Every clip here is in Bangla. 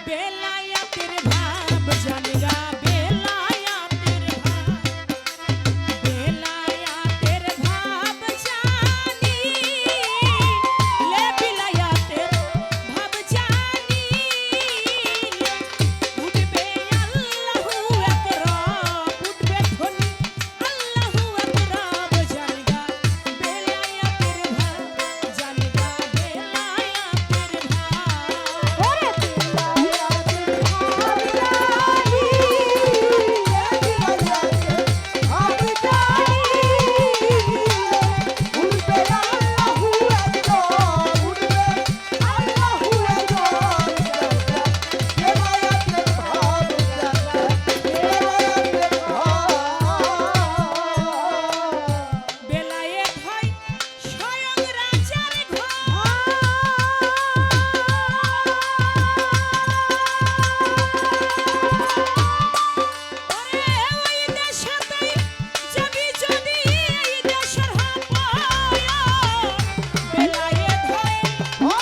বেলায়েতের ভাব জানগা বেলায়েতের ভাব বেলায়েতের ভাব জানি লে বেলায়েতের ভাব জানি উঠবে আল্লাহু আকবার উঠবে ধ্বনি আল্লাহু আকবার জানগা বেলায়েতের ভাব জানগা বেলায়েতের ভাব ওরে বেলায়েত হয় স্বয়ং রাজার ঘর ওরে ওই দেশতেই যাবি যদি এই দেশের হাপায়া বেলায়েত হয় ও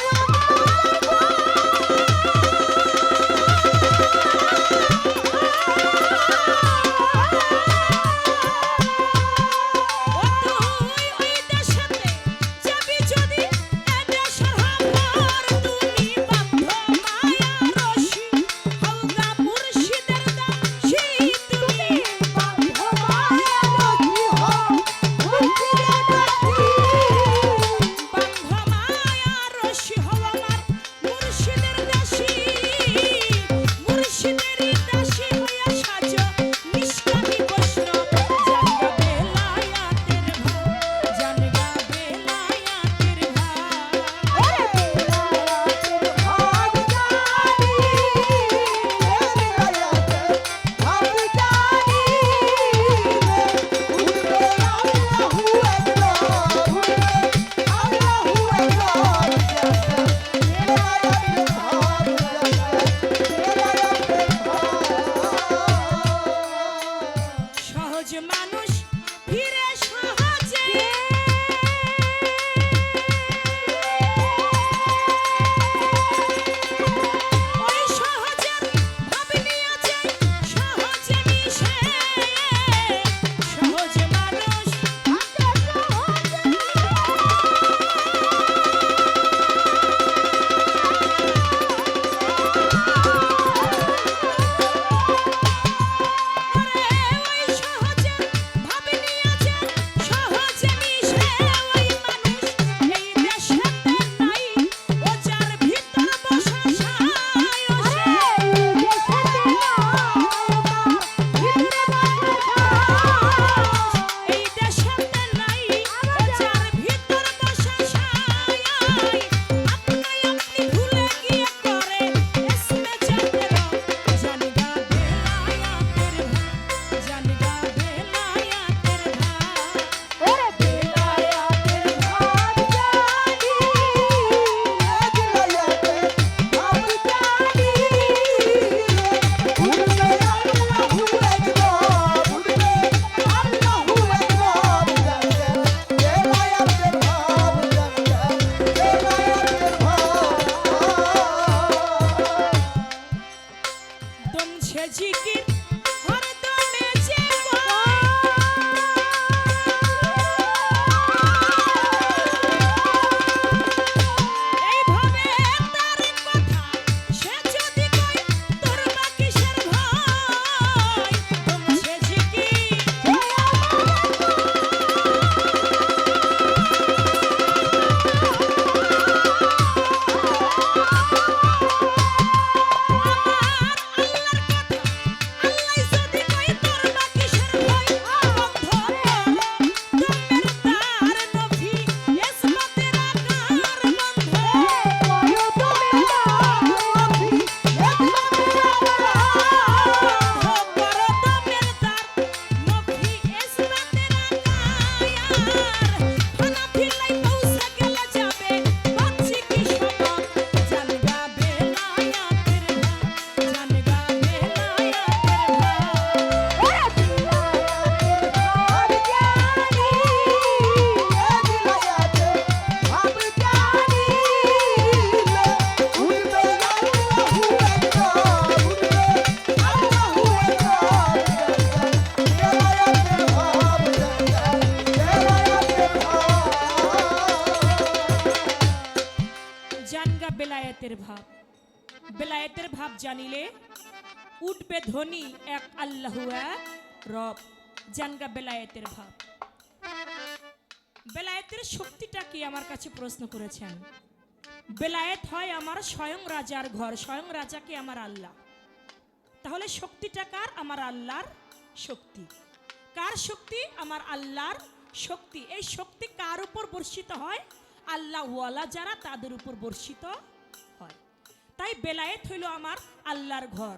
তুই ওই দেশতে যাবি যদি এ দেশের হাপার তুমি বান্ধ মায়া রশি হওগা মুর্শিদের দাসী তুমি বান্ধ মায়া রশি বান্ধ মায়া রশি হও আমার মুর্শিদের দাসী মুর্শিদেরই দাসী হইয়া সাজো নিষ্কামী বৈষ্ণব জানগা বেলায়েতের ভাব জানগা বেলায়েতের ভাব সহজ মানুষ ফিরে সহজে ওই সহজের ভাব নিয়ে যায় সহজে মিশে সহজ মানুষ ওরে ওই সহজের ভাব নিয়ে যায় সহজে মিশে ওই মানুষ এই দেশেতে নাই ও যার ভিতর বসা সায় ও এই দেশেতে নাই ও যার ভিতর বসা সায় আপনি আপনি ভুলে গিয়ে করে এসমে যেতে জানগা বেলায়েতের ভাব জানগা বেলায়েতের ভাব ওরে বেলায়েতের ভাব দমছে জিকির হরদমে যেবা এইভাবে তার কথা সে যদি কয় তোর বা কিসের ভয় দমছে জিকির আমার আল্লাহর কথা বেলায়েতের ভাব। বেলায়েতের ভাব জানিলে উঠবে ধ্বনি এক আল্লাহু এক রব। জানগা বেলায়েতের ভাব। বেলায়েতের শক্তিটা কি আমার কাছে প্রশ্ন করেছেন। বেলায়েত হয় আমার স্বয়ং রাজার ঘর, স্বয়ং রাজা কি আমার আল্লাহ। তাহলে শক্তিটা কার? আমার আল্লাহর শক্তি। কার শক্তি? আমার আল্লাহর শক্তি। এই শক্তি কার উপর বর্ষিত হয়? আল্লাহ ওয়ালা যারা তাদের উপর বর্ষিত হয়। তাই বেলায়েত হইল আমার আল্লাহর ঘর,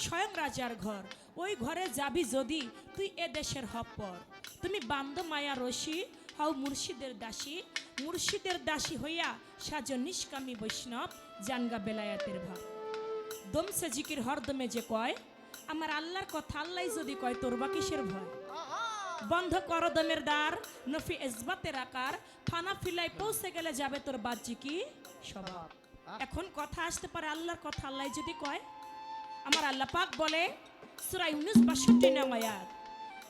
স্বয়ং রাজার ঘর। ওই ঘরে যাবি যদি তুই এ দেশের হপ্পর। তুমি বান্দ মায়া রশি হও মুর্শিদের দাসী, মুর্শিদের দাসী হইয়া সাজ নিষ্কামী বৈষ্ণব। জানগা বেলায়েতের ভাব। দমসে জিকির হরদমে যে কয় আমার আল্লাহর কথা, আল্লাহ যদি কয় তোর বা কিসের ভয়। বন্ধ কর দমের দ্বার, নফি ইসবাতের আকার, ফানা ফিলাই পৌঁছে গেলে যাবে তোর বাহ্যিকী স্বভাব। এখন কথা আসতে পারে আল্লাহর কথা আল্লাহ যদি কয়। আমার আল্লাহ পাক বলে সূরা ইউনূস ৬২ নং আয়াত,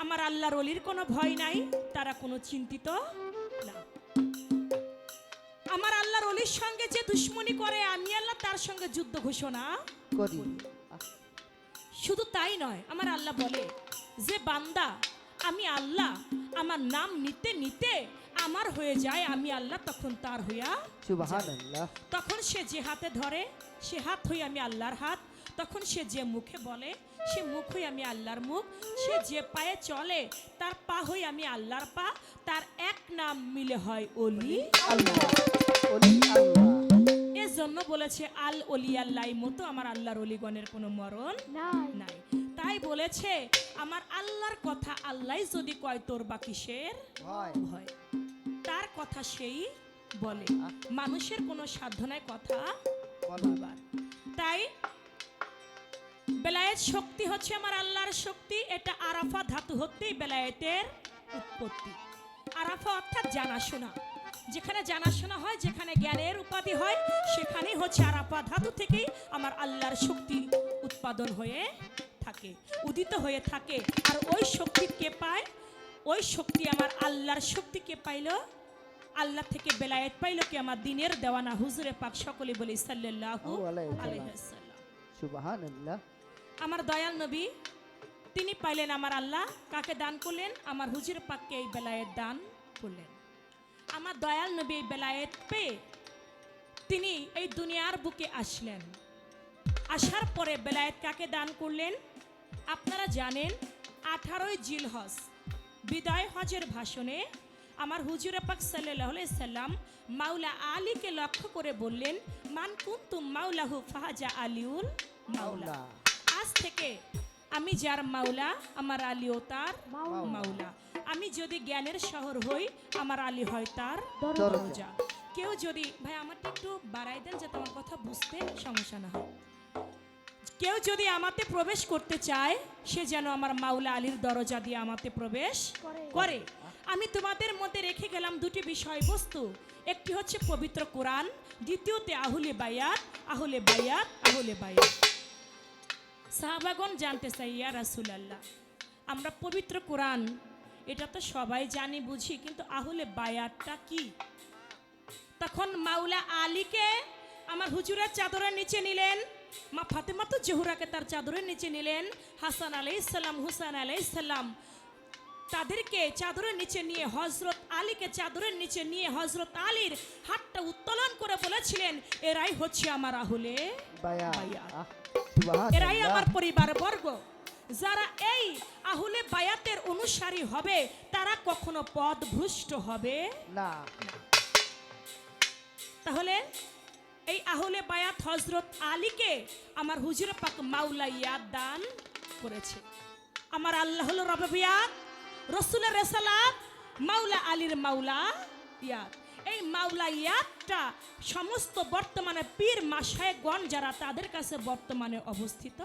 আমার আল্লাহর ওলির কোনো ভয় নাই, তারা কোনো চিন্তিত না। আমার আল্লাহর ওলির সঙ্গে যে দুশ্মনী করে আমি আল্লাহ তার সঙ্গে যুদ্ধ ঘোষণা করি। শুধু তাই নয়, আমার আল্লাহ বলে যে বান্দা আমি আল্লাহ আমার নাম নিতে নিতে আমার হয়ে যায়, আমি আল্লাহ তখন তার হইয়া সুবহানাল্লাহ। তখন সে যে হাতে ধরে সে হাত হই আমি আল্লাহর হাত, তখন সে যে মুখে বলে সে মুখ হই আমি আল্লাহর মুখ, সে যে পায়ে চলে তার পা হই আমি আল্লাহর পা, তার এক নাম মিলে হয় অলি আল্লাহ, ওলি আল্লাহ। এজন্য বলেছে আল অলি আল্লাহ মতো আমার আল্লাহর অলিগণের কোনো মরণ নাই। তাই বলেছে আমার আল্লাহর কথা আল্লাহ যদি কয় তোর বা কিসের ভয়, তার কথা সেই বলে, মানুষের কোনো সাধ্য নাই কথা বলবার। তাই বেলায়েত শক্তি হচ্ছে আমার আল্লাহর শক্তি। এটা আরাফা ধাতু হতেই বেলায়েতের উৎপত্তি। আরাফা অর্থাৎ জানাশোনা। যেখানে জানাশোনা হয়, যেখানে জ্ঞানের উপাধি হয়, সেখানেই হচ্ছে আরাফা ধাতু থেকেই আমার আল্লাহর শক্তি উৎপাদন হয়ে থাকে, উদিত হয়ে থাকে। আর ওই শক্তি কে পায়? ওই শক্তি আমার আল্লাহর শক্তি কে পাইল? আল্লাহ থেকে বেলায়েত পাইল কি? আমার দিনের দেওয়ানা হুজুরে পাক, সকলে বলি সাল্লাল্লাহু আলাইহি ওয়াসাল্লাম। সুবহানাল্লাহ। আমার দয়াল নবী তিনি পাইলেন আমার আল্লাহ কাকে দান করলেন? আমার হুজুর পাককে এই বেলায়েত দান করলেন। আমার দয়াল নবী এই বেলায়েত পেয়ে তিনি এই দুনিয়ার বুকে আসলেন। আসার পরে বেলায়েত কাকে দান করলেন? আপনারা জানেন 18ই জিলহজ বিদায় হজের ভাষণে আমার হুজুর পাক সাল্লাল্লাহু আলাইহি সাল্লাম মাওলা আলীকে লক্ষ্য করে বললেন মান কুনতুম মাওলাহু ফাহাজা আলিউল মাওলা। আজ থেকে আমি যার মাওলা আমার আলীও তার মাওলা। আমি যদি জ্ঞানের শহর হই আমার আলী হয় তার দরজা। কেউ যদি ভাই আমারটা একটু বাড়াই দেন যাতে আমার কথা বুঝতে সমস্যা না হয়। কেউ যদি আমাতে প্রবেশ করতে চায় সে যেন আমার মাওলা আলীর দরজা দিয়ে আমাতে প্রবেশ করে। আমি তোমাদের মধ্যে রেখে গেলাম দুটি বিষয়বস্তু, একটি হচ্ছে পবিত্র কোরআন, দ্বিতীয়তে আহলে বায়াত। আহলে বায়াত, আহলে বায়াত। সাহাবাগণ জানতে চাই ইয়া রাসূলুল্লাহ আমরা পবিত্র কোরআন এটা তো সবাই জানি বুঝি, কিন্তু আহলে বায়াতটা কি? তখন মাওলা আলীকে আমার হুজুরের চাদরের নিচে নিলেন, মা ফাতেমা তো জোহরাকে তার চাদরের নিচে নিলেন, হাসান আলাইহিস সালাম হুসাইন আলাইহিস সালাম তাদেরকে চাদরের নিচে নিয়ে হযরত আলীকে চাদরের নিচে নিয়ে হযরত আলীর হাতটা উত্তোলন করে বলেছিলেন এরাই হচ্ছে আমার আহলে বায়াত, এরাই আমার পরিবার বর্গ। যারা এই আহলে বায়াতের অনুসারী হবে তারা কখনো পথভ্রষ্ট হবে না। তাহলে এই আহলে বায়াত হযরত আলীকে আমার হুজুর পাক মাওলা ইয়াদ দান করেছে। আমার আল্লাহ হলো রবে বিয়াত, রাসূলের রিসালাত, মাওলা আলীর মাওলা ইয়াদ। এই মাওলা ইয়াদটা সমস্ত বর্তমানে পীর মাশায়েখগণ যারা তাদের কাছে বর্তমানে অবস্থিত